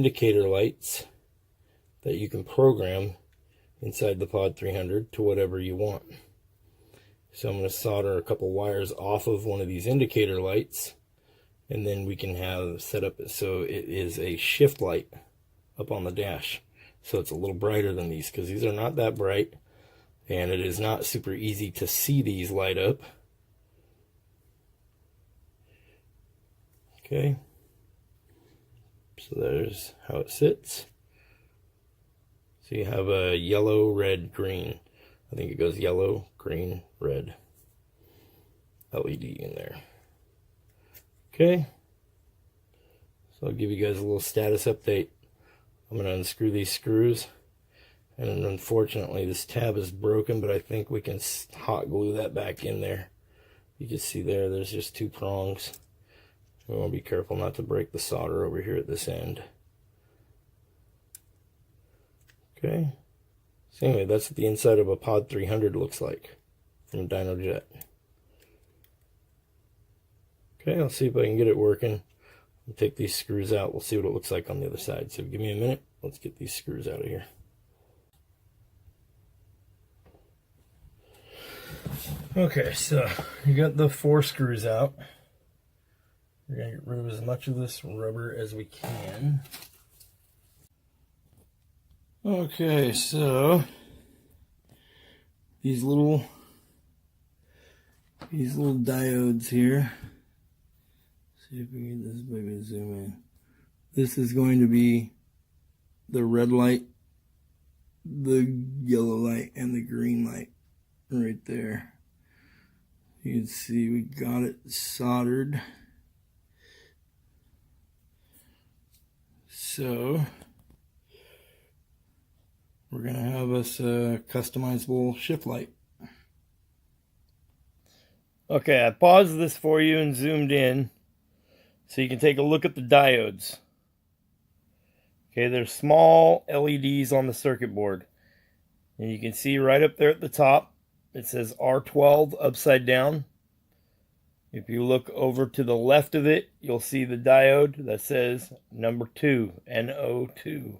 indicator lights that you can program inside the Pod 300 to whatever you want. So I'm going to solder a couple wires off of one of these indicator lights, and then we can have set up so it is a shift light up on the dash. So it's a little brighter than these, because these are not that bright, and it is not super easy to see these light up. Okay, so there's how it sits. So you have a yellow, red, green. I think it goes yellow, green, red LED in there. Okay, so I'll give you guys a little status update. I'm going to unscrew these screws, and unfortunately this tab is broken, but I think we can hot glue that back in there. You can see there's just two prongs. We want to be careful not to break the solder over here at this end. Okay, so anyway, that's what the inside of a Pod 300 looks like from Dynojet. Okay, I'll see if I can get it working. I'll take these screws out. We'll see what it looks like on the other side. So give me a minute. Let's get these screws out of here. Okay, so you got the 4 screws out. We're going to get rid of as much of this rubber as we can. Okay, so these little diodes here. See if we can get this baby to zoom in. This is going to be the red light, the yellow light, and the green light right there. You can see we got it soldered. So we're going to have us a customizable shift light. Okay, I paused this for you and zoomed in so you can take a look at the diodes. Okay, there's small LEDs on the circuit board. And you can see right up there at the top, it says R12 upside down. If you look over to the left of it, you'll see the diode that says number 2, NO2.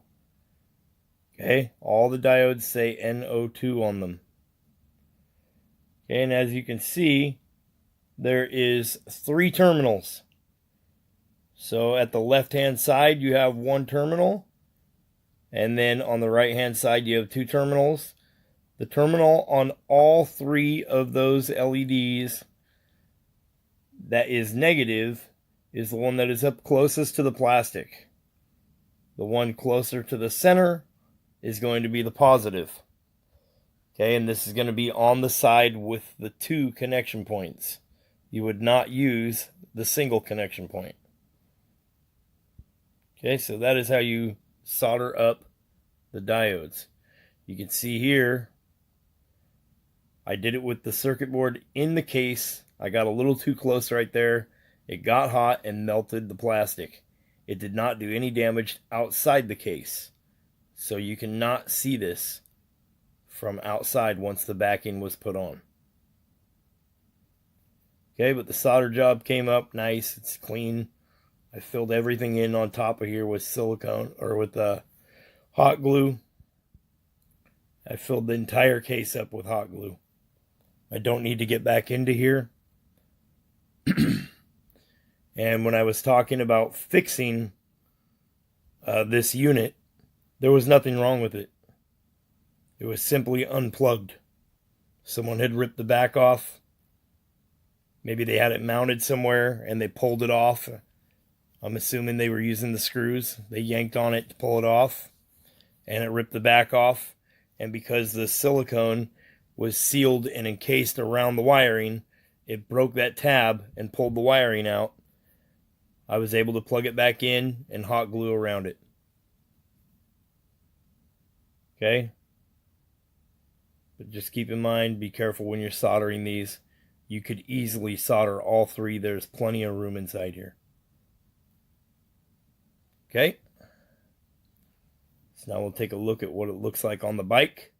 Okay, all the diodes say NO2 on them. Okay, and as you can see, there is 3 terminals. So at the left-hand side, you have 1 terminal, and then on the right-hand side, you have 2 terminals. The terminal on all 3 of those LEDs that is negative is the one that is up closest to the plastic. The one closer to the center is going to be the positive. Okay, and this is going to be on the side with the 2 connection points. You would not use the single connection point. Okay, so that is how you solder up the diodes. You can see here, I did it with the circuit board in the case. I got a little too close right there. It got hot and melted the plastic. It did not do any damage outside the case. So you cannot see this from outside once the backing was put on. Okay, but the solder job came up nice. It's clean. I filled everything in on top of here with silicone or with hot glue. I filled the entire case up with hot glue. I don't need to get back into here. And when I was talking about fixing this unit, there was nothing wrong with it. It was simply unplugged. Someone had ripped the back off. Maybe they had it mounted somewhere and they pulled it off. I'm assuming they were using the screws. They yanked on it to pull it off, and it ripped the back off. And because the silicone was sealed and encased around the wiring, it broke that tab and pulled the wiring out. I was able to plug it back in and hot glue around it. Okay? But just keep in mind, be careful when you're soldering these. You could easily solder all 3. There's plenty of room inside here. Okay? So now we'll take a look at what it looks like on the bike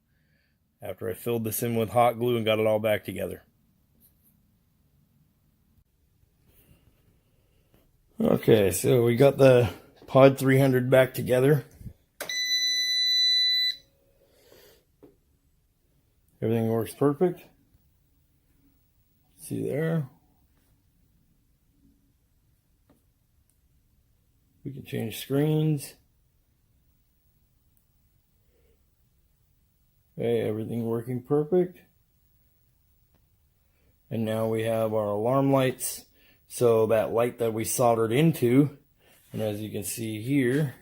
after I filled this in with hot glue and got it all back together. Okay, so we got the Pod 300 back together. Everything works perfect. See there? We can change screens. Okay, everything working perfect. And now we have our alarm lights. So that light that we soldered into, and as you can see here,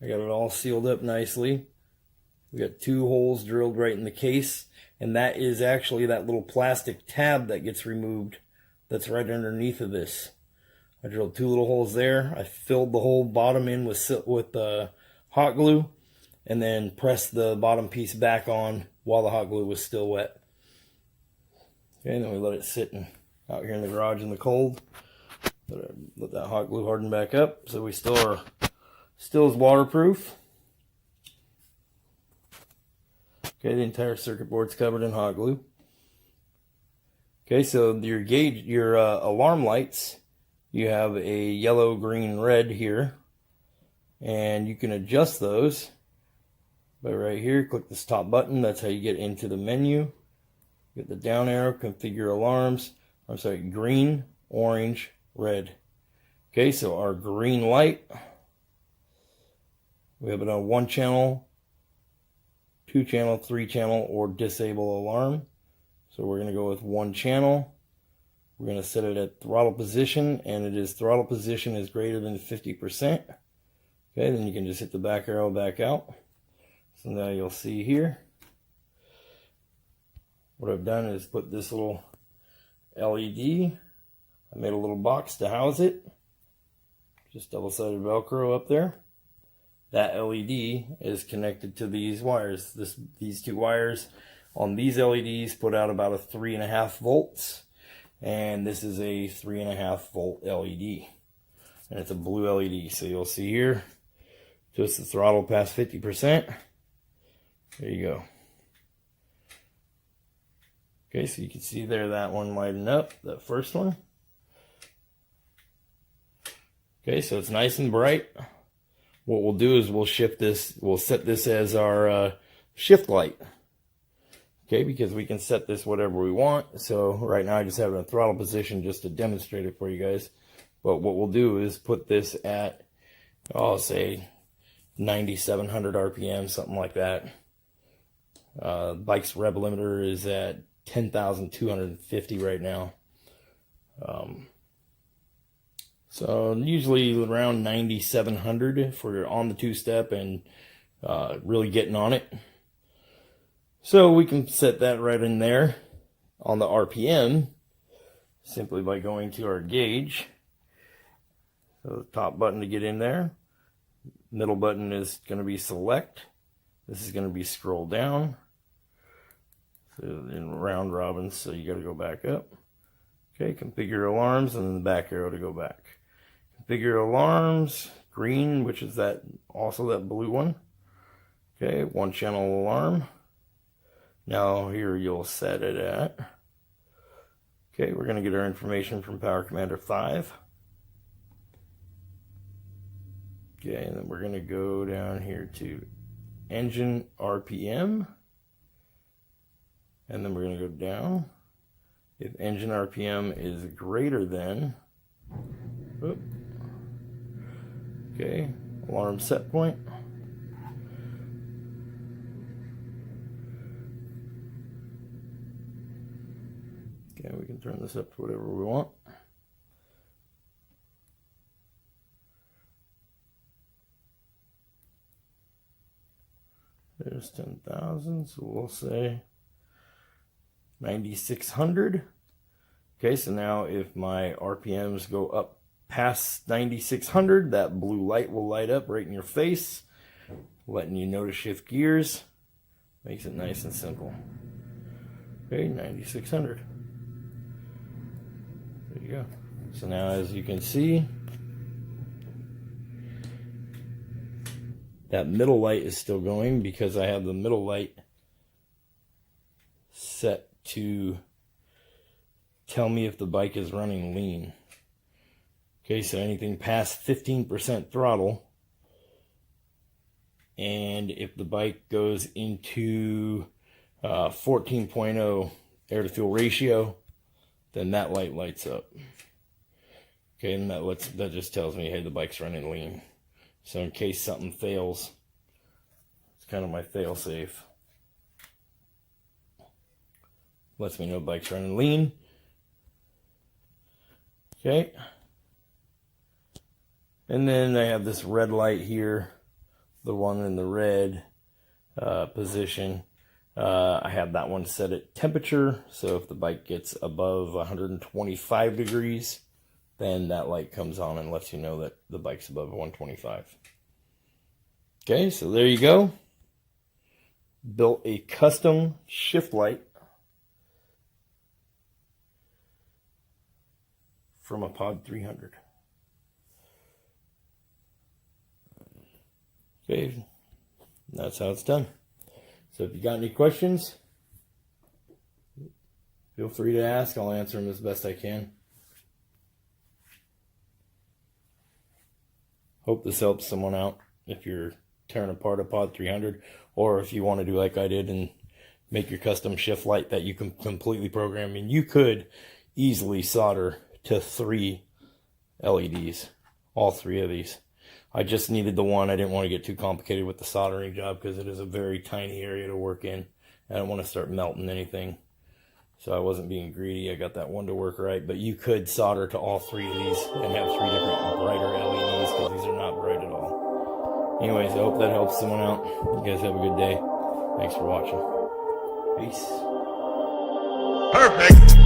I got it all sealed up nicely. We got 2 holes drilled right in the case, and that is actually that little plastic tab that gets removed that's right underneath of this. I drilled 2 little holes there. I filled the whole bottom in with hot glue, and then pressed the bottom piece back on while the hot glue was still wet. Okay, and then we let it sit out here in the garage in the cold. Let that hot glue harden back up, so we still is waterproof. Okay, the entire circuit board's covered in hot glue. Okay, so your alarm lights, you have a yellow, green, red here, and you can adjust those by right here. Click this top button. That's how you get into the menu. Get the down arrow, configure alarms. I'm sorry, green, orange, red. Okay, so our green light, we have it on 1 channel, 2 channel, 3 channel, or disable alarm. So we're going to go with 1 channel. We're going to set it at throttle position, and it is throttle position is greater than 50%. Okay, then you can just hit the back arrow back out. So now you'll see here, what I've done is put this little LED. I made a little box to house it. Just double-sided Velcro up there. That LED is connected to these wires. These 2 wires on these LEDs put out about a 3.5 volts. And this is a 3.5 volt LED. And it's a blue LED. So you'll see here, just the throttle past 50%. There you go. Okay, so you can see there that one lighting up, that first one. Okay, so it's nice and bright. What we'll do is we'll set this as our shift light. Okay, because we can set this whatever we want. So right now I just have it in throttle position just to demonstrate it for you guys. But what we'll do is put this at, I'll say 9,700 RPM, something like that. Bike's rev limiter is at 10,250 right now. So usually around 9,700 for on the 2-step and really getting on it. So we can set that right in there on the RPM simply by going to our gauge. So the top button to get in there. Middle button is going to be select. This is going to be scroll down. So in round robin, so you got to go back up. Okay, configure alarms, and then the back arrow to go back. Configure alarms, green, which is also that blue one. Okay, 1 channel alarm. Now here you'll set it at. Okay, we're going to get our information from Power Commander 5. Okay, and then we're going to go down here to engine RPM. And then we're going to go down. If engine RPM is greater than, okay, alarm set point. Okay, we can turn this up to whatever we want. There's 10,000, so we'll say 9,600. Okay, so now if my RPMs go up past 9,600, that blue light will light up right in your face, letting you know to shift gears. Makes it nice and simple. Okay, 9,600. There you go. So now as you can see, that middle light is still going because I have the middle light set to tell me if the bike is running lean. Okay, so anything past 15% throttle, and if the bike goes into 14.0 air to fuel ratio, then that light lights up. Okay, and that just tells me, hey, the bike's running lean. So in case something fails, it's kind of my fail safe. Lets me know the bike's running lean. Okay. And then I have this red light here, the one in the red position. I have that one set at temperature, so if the bike gets above 125 degrees, then that light comes on and lets you know that the bike's above 125. Okay, so there you go. Built a custom shift light from a Pod 300. Okay, that's how it's done. So if you got any questions, feel free to ask. I'll answer them as best I can. Hope this helps someone out if you're tearing apart a Pod 300, or if you want to do like I did and make your custom shift light that you can completely program. And you could easily solder to 3 LEDs, all 3 of these. I just needed the one. I didn't want to get too complicated with the soldering job because it is a very tiny area to work in. I don't want to start melting anything. So I wasn't being greedy. I got that one to work right. But you could solder to all 3 of these and have 3 different brighter LEDs because these are not bright at all. Anyways, I hope that helps someone out. You guys have a good day. Thanks for watching. Peace. Perfect.